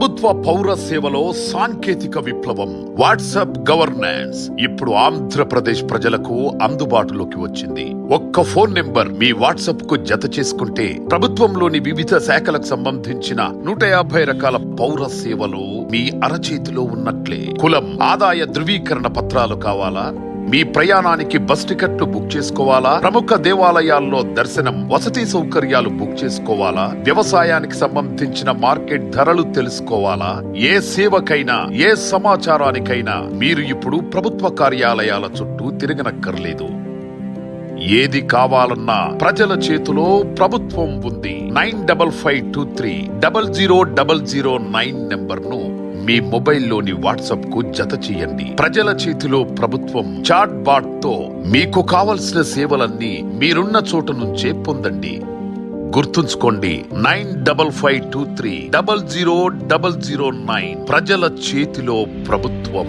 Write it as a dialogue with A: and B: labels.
A: ప్రభుత్వ పౌర సేవలో సాంకేతిక విప్లవం. వాట్సాప్ గవర్నెన్స్ ఇప్పుడు ఆంధ్రప్రదేశ్ ప్రజలకు అందుబాటులోకి వచ్చింది. ఒక్క ఫోన్ నెంబర్ మీ వాట్సాప్ కు జత చేసుకుంటే ప్రభుత్వంలోని వివిధ శాఖలకు సంబంధించిన 150 రకాల పౌర సేవలు మీ అరచేతిలో ఉన్నట్లే. కులం, ఆదాయ ధృవీకరణ పత్రాలు కావాలా? మీ ప్రయాణానికి బస్ టికెట్లు బుక్ చేసుకోవాలా? ప్రముఖ దేవాలయాల్లో దర్శనం, వసతి సౌకర్యాలు బుక్ చేసుకోవాలా? వ్యవసాయానికి సంబంధించిన మార్కెట్ ధరలు తెలుసుకోవాలా? ఏ సేవకైనా, ఏ సమాచారానికైనా మీరు ఇప్పుడు ప్రభుత్వ కార్యాలయాల చుట్టూ తిరగనక్కర్లేదు. ఏది కావాలన్నా ప్రజల చేతిలో ప్రభుత్వం ఉంది. 9552300009 నెంబర్ ను మీ మొబైల్లోని వాట్సాప్ కు జత చేయండి. ప్రజల చేతిలో ప్రభుత్వం చాట్ బాట్ తో మీకు కావలసిన సేవలన్నీ మీరున్న చోట నుంచే పొందండి. గుర్తుంచుకోండి, 9552300009. ప్రజల చేతిలో ప్రభుత్వం.